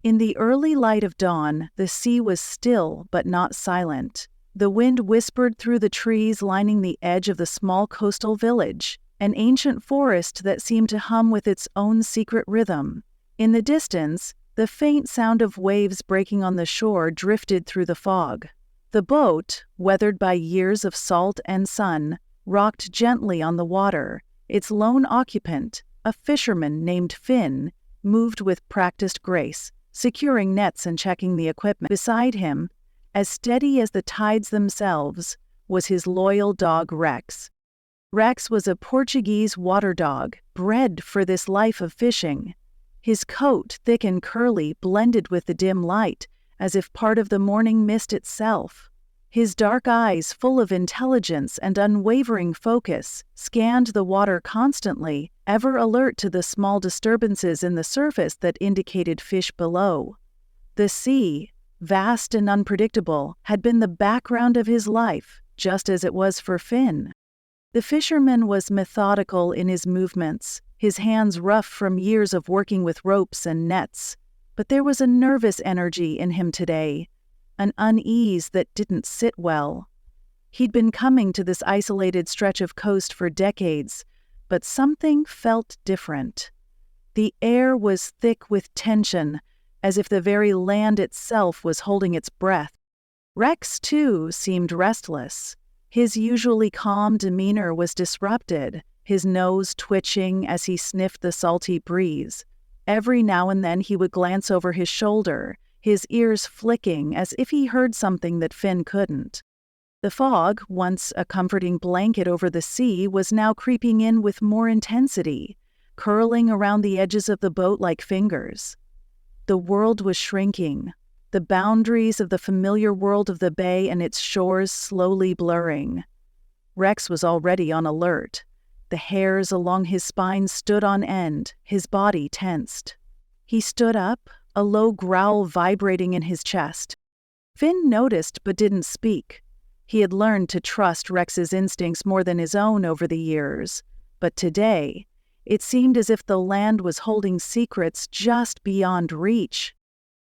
In the early light of dawn, the sea was still but not silent. The wind whispered through the trees lining the edge of the small coastal village, an ancient forest that seemed to hum with its own secret rhythm. In the distance, the faint sound of waves breaking on the shore drifted through the fog. The boat, weathered by years of salt and sun, rocked gently on the water. Its lone occupant, a fisherman named Finn, moved with practiced grace, securing nets and checking the equipment. Beside him, as steady as the tides themselves, was his loyal dog Rex. Rex was a Portuguese water dog, bred for this life of fishing. His coat, thick and curly, blended with the dim light, as if part of the morning mist itself. His dark eyes, full of intelligence and unwavering focus, scanned the water constantly, ever alert to the small disturbances in the surface that indicated fish below. The sea, vast and unpredictable, had been the background of his life, just as it was for Finn. The fisherman was methodical in his movements, his hands rough from years of working with ropes and nets. But there was a nervous energy in him today, an unease that didn't sit well. He'd been coming to this isolated stretch of coast for decades, but something felt different. The air was thick with tension, as if the very land itself was holding its breath. Rex, too, seemed restless. His usually calm demeanor was disrupted, his nose twitching as he sniffed the salty breeze. Every now and then he would glance over his shoulder, his ears flicking as if he heard something that Finn couldn't. The fog, once a comforting blanket over the sea, was now creeping in with more intensity, curling around the edges of the boat like fingers. The world was shrinking, the boundaries of the familiar world of the bay and its shores slowly blurring. Rex was already on alert. The hairs along his spine stood on end, his body tensed. He stood up, a low growl vibrating in his chest. Finn noticed but didn't speak. He had learned to trust Rex's instincts more than his own over the years, but today, it seemed as if the land was holding secrets just beyond reach.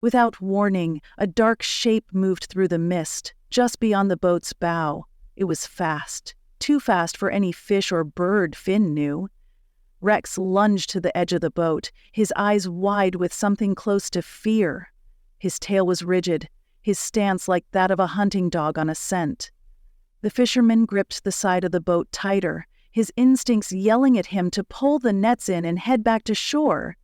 Without warning, a dark shape moved through the mist, just beyond the boat's bow. It was fast, too fast for any fish or bird Finn knew. Rex lunged to the edge of the boat, his eyes wide with something close to fear. His tail was rigid, his stance like that of a hunting dog on a scent. The fisherman gripped the side of the boat tighter, his instincts yelling at him to pull the nets in and head back to shore.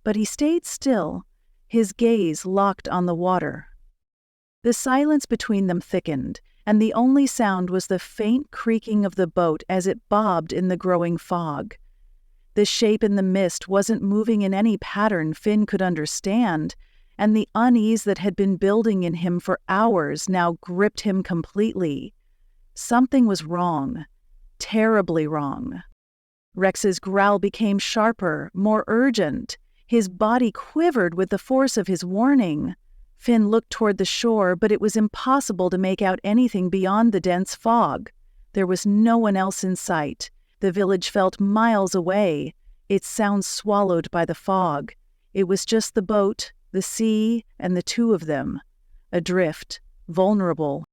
But he stayed still, his gaze locked on the water. The silence between them thickened, and the only sound was the faint creaking of the boat as it bobbed in the growing fog. The shape in the mist wasn't moving in any pattern Finn could understand, and the unease that had been building in him for hours now gripped him completely. Something was wrong, terribly wrong. Rex's growl became sharper, more urgent. His body quivered with the force of his warning. Finn looked toward the shore, but it was impossible to make out anything beyond the dense fog. There was no one else in sight. The village felt miles away, its sounds swallowed by the fog. It was just the boat, the sea, and the two of them. Adrift, vulnerable.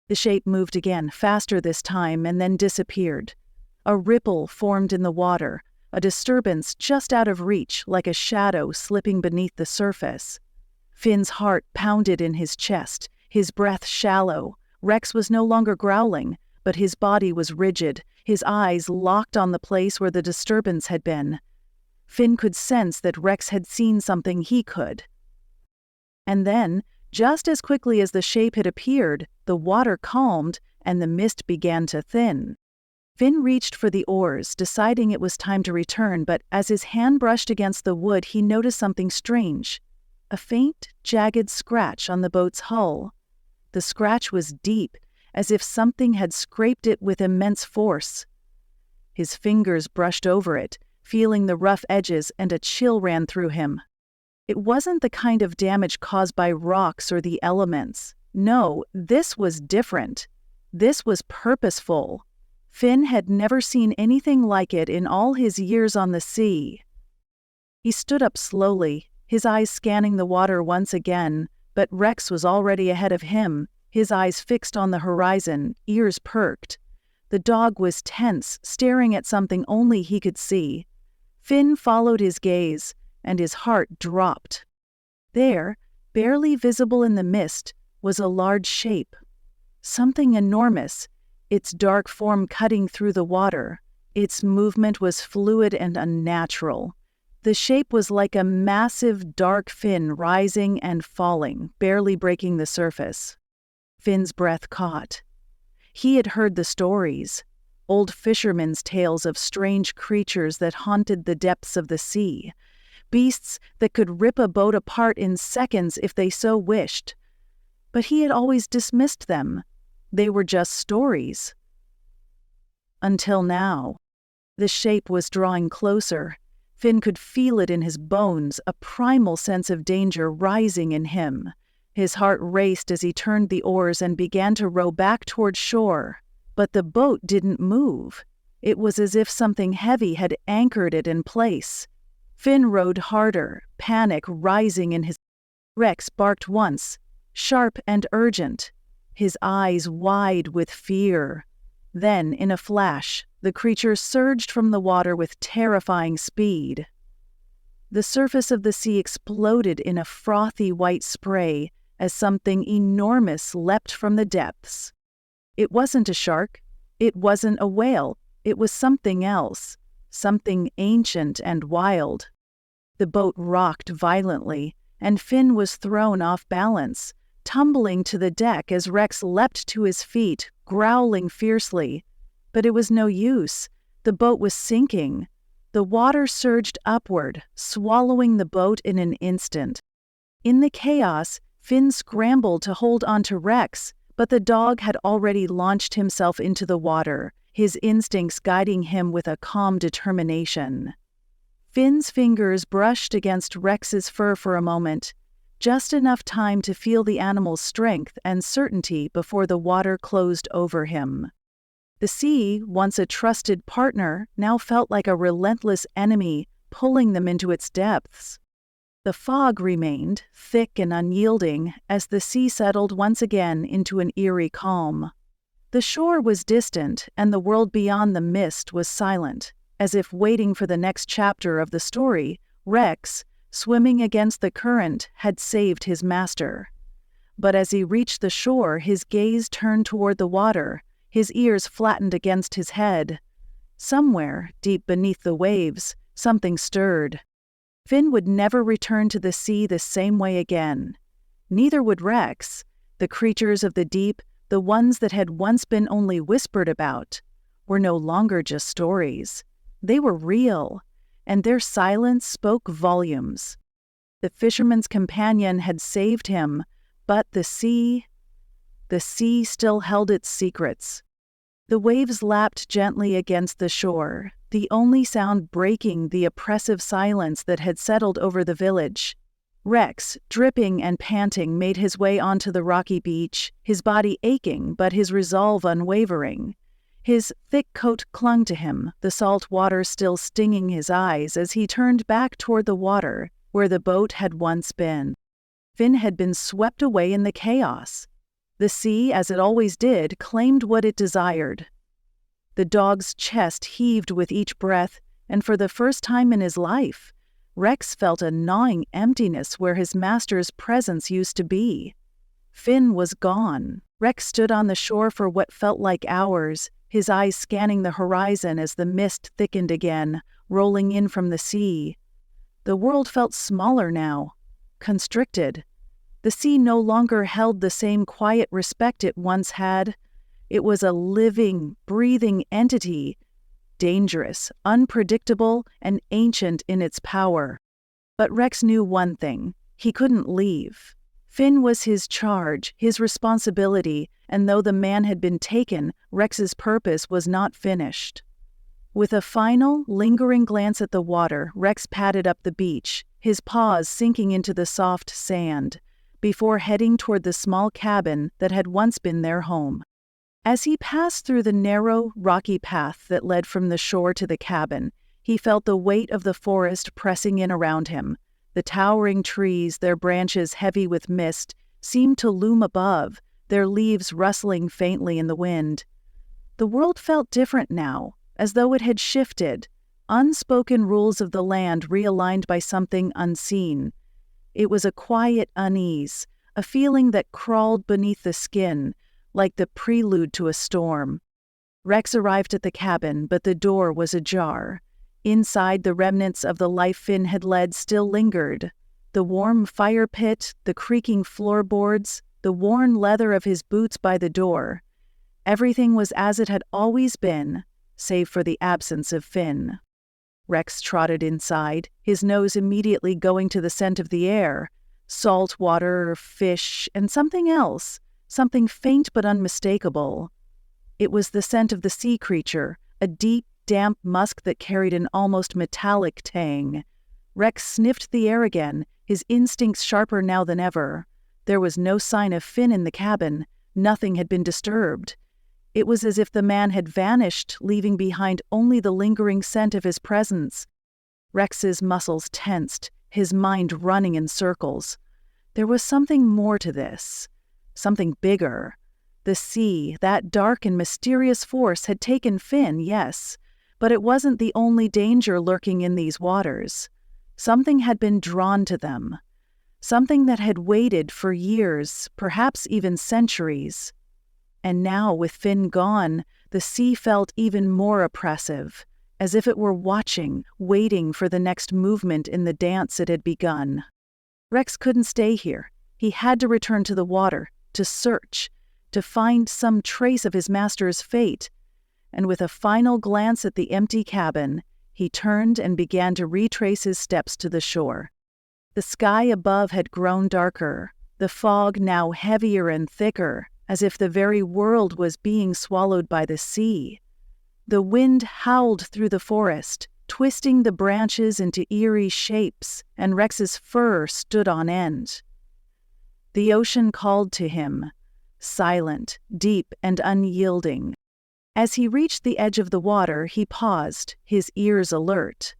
The shape moved again, faster this time, and then disappeared. A ripple formed in the water, a disturbance just out of reach, like a shadow slipping beneath the surface. Finn's heart pounded in his chest, his breath shallow. Rex was no longer growling, but his body was rigid, his eyes locked on the place where the disturbance had been. Finn could sense that Rex had seen something he could. And then, just as quickly as the shape had appeared, the water calmed and the mist began to thin. Finn reached for the oars, deciding it was time to return, but as his hand brushed against the wood, he noticed something strange. A faint, jagged scratch on the boat's hull. The scratch was deep, as if something had scraped it with immense force. His fingers brushed over it, feeling the rough edges, and a chill ran through him. It wasn't the kind of damage caused by rocks or the elements. No, this was different. This was purposeful. Finn had never seen anything like it in all his years on the sea. He stood up slowly, his eyes scanning the water once again, but Rex was already ahead of him, his eyes fixed on the horizon, ears perked. The dog was tense, staring at something only he could see. Finn followed his gaze, and his heart dropped. There, barely visible in the mist, was a large shape. Something enormous, its dark form cutting through the water. Its movement was fluid and unnatural. The shape was like a massive dark fin rising and falling, barely breaking the surface. Finn's breath caught. He had heard the stories, old fishermen's tales of strange creatures that haunted the depths of the sea, beasts that could rip a boat apart in seconds if they so wished. But he had always dismissed them. They were just stories. Until now. The shape was drawing closer. Finn could feel it in his bones, a primal sense of danger rising in him. His heart raced as he turned the oars and began to row back toward shore. But the boat didn't move. It was as if something heavy had anchored it in place. Finn rowed harder, panic rising in his... Rex barked once, sharp and urgent, his eyes wide with fear. Then, in a flash, the creature surged from the water with terrifying speed. The surface of the sea exploded in a frothy white spray as something enormous leapt from the depths. It wasn't a shark. It wasn't a whale. It was something else, something ancient and wild. The boat rocked violently, and Finn was thrown off balance, tumbling to the deck as Rex leapt to his feet, growling fiercely. But it was no use. The boat was sinking. The water surged upward, swallowing the boat in an instant. In the chaos, Finn scrambled to hold onto Rex, but the dog had already launched himself into the water, his instincts guiding him with a calm determination. Finn's fingers brushed against Rex's fur for a moment, just enough time to feel the animal's strength and certainty before the water closed over him. The sea, once a trusted partner, now felt like a relentless enemy, pulling them into its depths. The fog remained, thick and unyielding, as the sea settled once again into an eerie calm. The shore was distant, and the world beyond the mist was silent, as if waiting for the next chapter of the story. Rex, swimming against the current, had saved his master. But as he reached the shore, his gaze turned toward the water, his ears flattened against his head. Somewhere, deep beneath the waves, something stirred. Finn would never return to the sea the same way again. Neither would Rex. The creatures of the deep, the ones that had once been only whispered about, were no longer just stories. They were real, and their silence spoke volumes. The fisherman's companion had saved him, but the sea still held its secrets. The waves lapped gently against the shore, the only sound breaking the oppressive silence that had settled over the village. Rex, dripping and panting, made his way onto the rocky beach, his body aching but his resolve unwavering. His thick coat clung to him, the salt water still stinging his eyes as he turned back toward the water where the boat had once been. Finn had been swept away in the chaos. The sea, as it always did, claimed what it desired. The dog's chest heaved with each breath, and for the first time in his life, Rex felt a gnawing emptiness where his master's presence used to be. Finn was gone. Rex stood on the shore for what felt like hours, his eyes scanning the horizon as the mist thickened again, rolling in from the sea. The world felt smaller now, constricted. The sea no longer held the same quiet respect it once had. It was a living, breathing entity, dangerous, unpredictable, and ancient in its power. But Rex knew one thing: he couldn't leave. Finn was his charge, his responsibility, and though the man had been taken, Rex's purpose was not finished. With a final, lingering glance at the water, Rex padded up the beach, his paws sinking into the soft sand, before heading toward the small cabin that had once been their home. As he passed through the narrow, rocky path that led from the shore to the cabin, he felt the weight of the forest pressing in around him, The towering trees, their branches heavy with mist, seemed to loom above, their leaves rustling faintly in the wind. The world felt different now, as though it had shifted, unspoken rules of the land realigned by something unseen. It was a quiet unease, a feeling that crawled beneath the skin, like the prelude to a storm. Rex arrived at the cabin, but the door was ajar. Inside, the remnants of the life Finn had led still lingered. The warm fire pit, the creaking floorboards, the worn leather of his boots by the door. Everything was as it had always been, save for the absence of Finn. Rex trotted inside, his nose immediately going to the scent of the air. Salt water, fish, and something else, something faint but unmistakable. It was the scent of the sea creature, a deep, damp musk that carried an almost metallic tang. Rex sniffed the air again, his instincts sharper now than ever. There was no sign of Finn in the cabin. Nothing had been disturbed. It was as if the man had vanished, leaving behind only the lingering scent of his presence. Rex's muscles tensed, his mind running in circles. There was something more to this, something bigger. The sea, that dark and mysterious force, had taken Finn, yes, but it wasn't the only danger lurking in these waters. Something had been drawn to them, something that had waited for years, perhaps even centuries. And now, with Finn gone, the sea felt even more oppressive, as if it were watching, waiting for the next movement in the dance it had begun. Rex couldn't stay here. He had to return to the water, to search, to find some trace of his master's fate. And with a final glance at the empty cabin, he turned and began to retrace his steps to the shore. The sky above had grown darker, the fog now heavier and thicker, as if the very world was being swallowed by the sea. The wind howled through the forest, twisting the branches into eerie shapes, and Rex's fur stood on end. The ocean called to him, silent, deep, and unyielding. As he reached the edge of the water, he paused, his ears alert.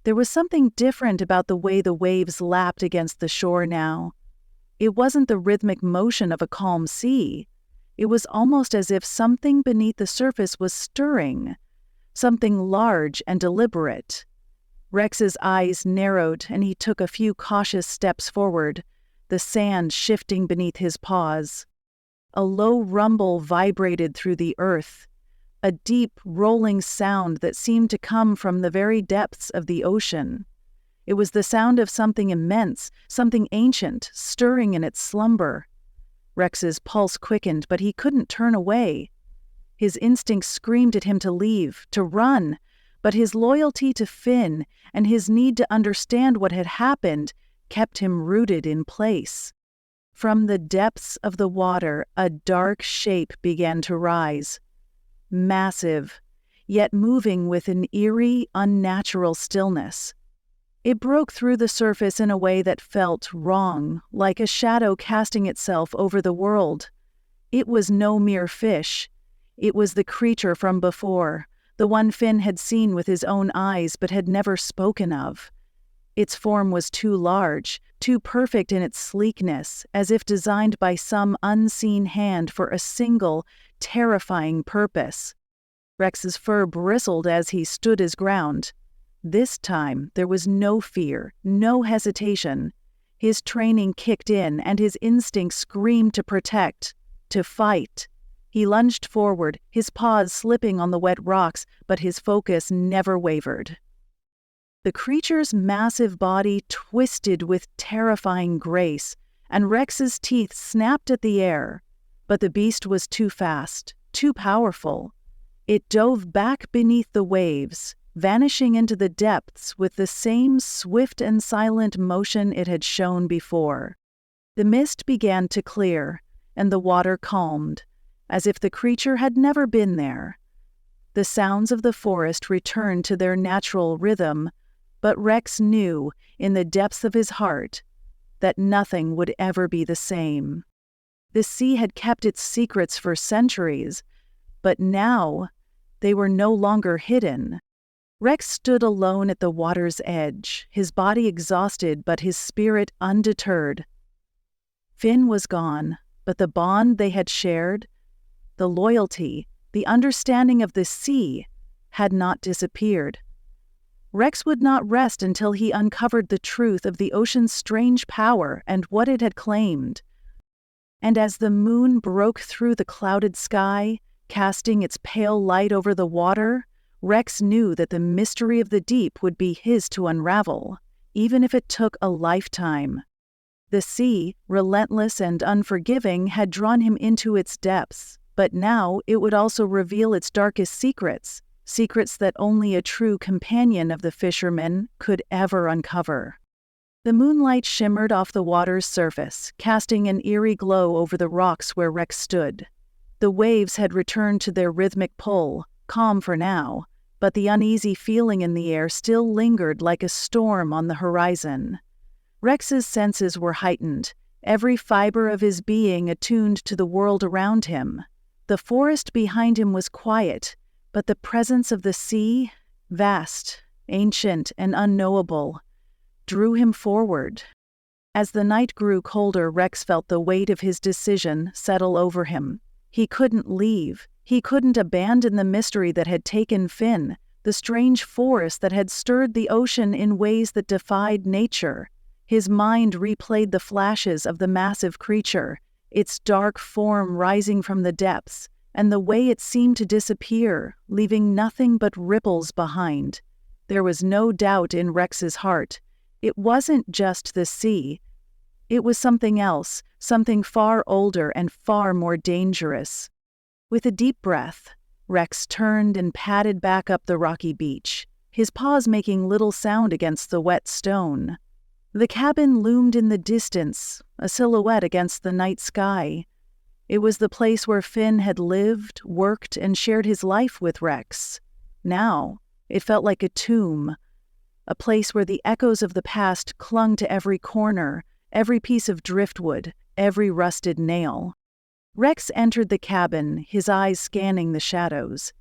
There was something different about the way the waves lapped against the shore now. It wasn't the rhythmic motion of a calm sea. It was almost as if something beneath the surface was stirring, something large and deliberate. Rex's eyes narrowed, and he took a few cautious steps forward, the sand shifting beneath his paws. A low rumble vibrated through the earth, a deep, rolling sound that seemed to come from the very depths of the ocean. It was the sound of something immense, something ancient, stirring in its slumber. Rex's pulse quickened, but he couldn't turn away. His instincts screamed at him to leave, to run, but his loyalty to Finn and his need to understand what had happened kept him rooted in place. From the depths of the water, a dark shape began to rise. Massive, yet moving with an eerie, unnatural stillness. It broke through the surface in a way that felt wrong, like a shadow casting itself over the world. It was no mere fish. It was the creature from before, the one Finn had seen with his own eyes but had never spoken of. Its form was too large, too perfect in its sleekness, as if designed by some unseen hand for a single, terrifying purpose. Rex's fur bristled as he stood his ground. This time, there was no fear, no hesitation. His training kicked in, and his instincts screamed to protect, to fight. He lunged forward, his paws slipping on the wet rocks, but his focus never wavered. The creature's massive body twisted with terrifying grace, and Rex's teeth snapped at the air. But the beast was too fast, too powerful. It dove back beneath the waves, vanishing into the depths with the same swift and silent motion it had shown before. The mist began to clear, and the water calmed, as if the creature had never been there. The sounds of the forest returned to their natural rhythm, but Rex knew, in the depths of his heart, that nothing would ever be the same. The sea had kept its secrets for centuries, but now they were no longer hidden. Rex stood alone at the water's edge, his body exhausted but his spirit undeterred. Finn was gone, but the bond they had shared, the loyalty, the understanding of the sea, had not disappeared. Rex would not rest until he uncovered the truth of the ocean's strange power and what it had claimed. And as the moon broke through the clouded sky, casting its pale light over the water, Rex knew that the mystery of the deep would be his to unravel, even if it took a lifetime. The sea, relentless and unforgiving, had drawn him into its depths, but now it would also reveal its darkest secrets, secrets that only a true companion of the fisherman could ever uncover. The moonlight shimmered off the water's surface, casting an eerie glow over the rocks where Rex stood. The waves had returned to their rhythmic pull, calm for now, but the uneasy feeling in the air still lingered like a storm on the horizon. Rex's senses were heightened, every fiber of his being attuned to the world around him. The forest behind him was quiet, but the presence of the sea, vast, ancient, and unknowable, drew him forward. As the night grew colder, Rex felt the weight of his decision settle over him. He couldn't leave. He couldn't abandon the mystery that had taken Finn, the strange forest that had stirred the ocean in ways that defied nature. His mind replayed the flashes of the massive creature, its dark form rising from the depths, and the way it seemed to disappear, leaving nothing but ripples behind. There was no doubt in Rex's heart. It wasn't just the sea. It was something else, something far older and far more dangerous. With a deep breath, Rex turned and padded back up the rocky beach, his paws making little sound against the wet stone. The cabin loomed in the distance, a silhouette against the night sky. It was the place where Finn had lived, worked, and shared his life with Rex. Now, it felt like a tomb, a place where the echoes of the past clung to every corner, every piece of driftwood, every rusted nail. Rex entered the cabin, his eyes scanning the shadows.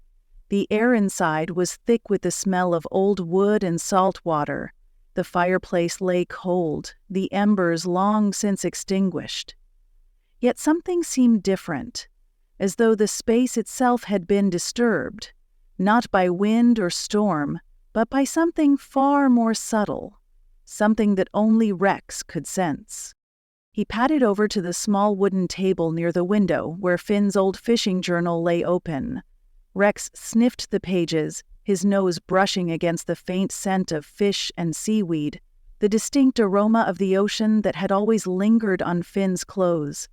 The air inside was thick with the smell of old wood and salt water. The fireplace lay cold, the embers long since extinguished. Yet something seemed different, as though the space itself had been disturbed, not by wind or storm, but by something far more subtle, something that only Rex could sense. He padded over to the small wooden table near the window where Finn's old fishing journal lay open. Rex sniffed the pages, his nose brushing against the faint scent of fish and seaweed, the distinct aroma of the ocean that had always lingered on Finn's clothes.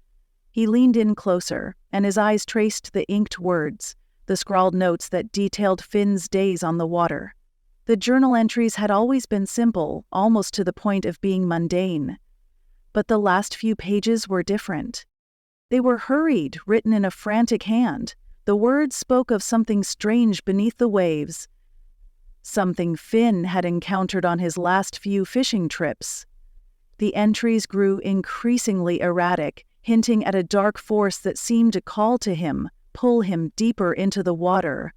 He leaned in closer, and his eyes traced the inked words, the scrawled notes that detailed Finn's days on the water. The journal entries had always been simple, almost to the point of being mundane. But the last few pages were different. They were hurried, written in a frantic hand. The words spoke of something strange beneath the waves, something Finn had encountered on his last few fishing trips. The entries grew increasingly erratic, hinting at a dark force that seemed to call to him, pull him deeper into the water.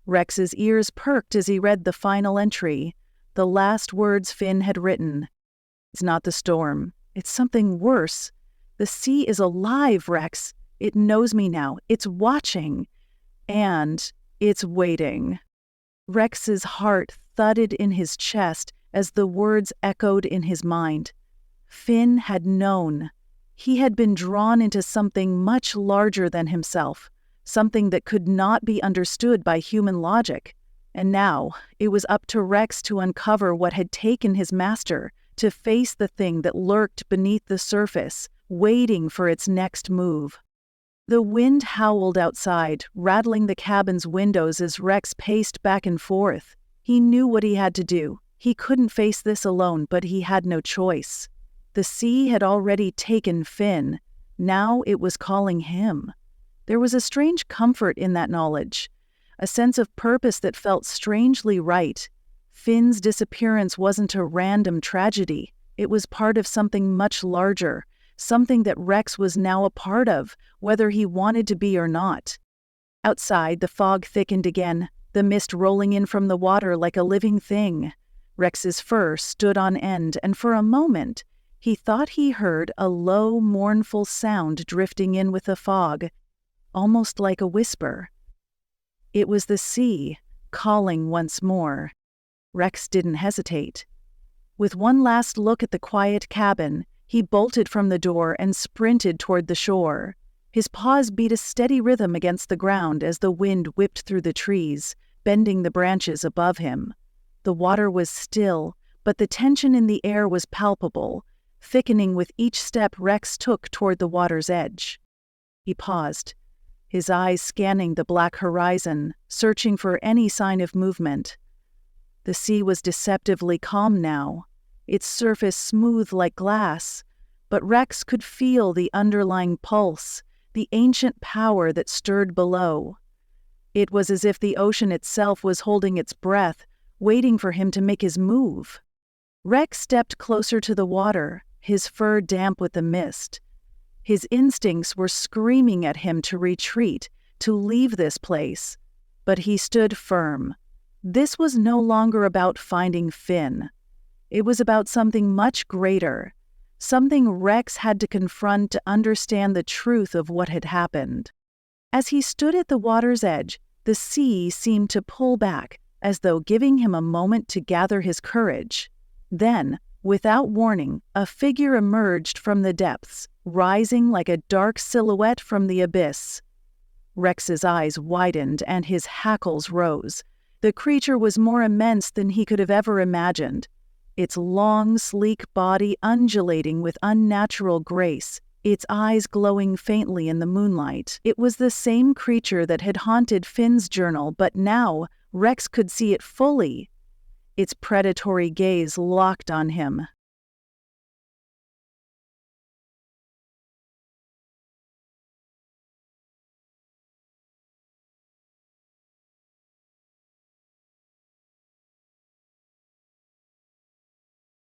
Rex's ears perked as he read the final entry, the last words Finn had written. "It's not the storm. It's something worse. The sea is alive, Rex. It knows me now. It's watching. And it's waiting." Rex's heart thudded in his chest as the words echoed in his mind. Finn had known. He had been drawn into something much larger than himself, something that could not be understood by human logic. And now, it was up to Rex to uncover what had taken his master, to face the thing that lurked beneath the surface, waiting for its next move. The wind howled outside, rattling the cabin's windows as Rex paced back and forth. He knew what he had to do. He couldn't face this alone, but he had no choice. The sea had already taken Finn. Now it was calling him. There was a strange comfort in that knowledge, a sense of purpose that felt strangely right. Finn's disappearance wasn't a random tragedy. It was part of something much larger, something that Rex was now a part of, whether he wanted to be or not. Outside, the fog thickened again. the mist rolling in from the water like a living thing. Rex's fur stood on end, and for a moment, he thought he heard a low, mournful sound drifting in with the fog, almost like a whisper. It was the sea, calling once more. Rex didn't hesitate. With one last look at the quiet cabin, he bolted from the door and sprinted toward the shore. His paws beat a steady rhythm against the ground as the wind whipped through the trees, bending the branches above him. The water was still, but the tension in the air was palpable, thickening with each step Rex took toward the water's edge. He paused, his eyes scanning the black horizon, searching for any sign of movement. The sea was deceptively calm now, its surface smooth like glass, but Rex could feel the underlying pulse, the ancient power that stirred below. It was as if the ocean itself was holding its breath, waiting for him to make his move. Rex stepped closer to the water, his fur damp with the mist. His instincts were screaming at him to retreat, to leave this place. But he stood firm. This was no longer about finding Finn. It was about something much greater, something Rex had to confront to understand the truth of what had happened. As he stood at the water's edge, the sea seemed to pull back, as though giving him a moment to gather his courage. Then, without warning, a figure emerged from the depths, rising like a dark silhouette from the abyss. Rex's eyes widened and his hackles rose. The creature was more immense than he could have ever imagined, its long, sleek body undulating with unnatural grace, its eyes glowing faintly in the moonlight. It was the same creature that had haunted Finn's journal, but now Rex could see it fully. Its predatory gaze locked on him,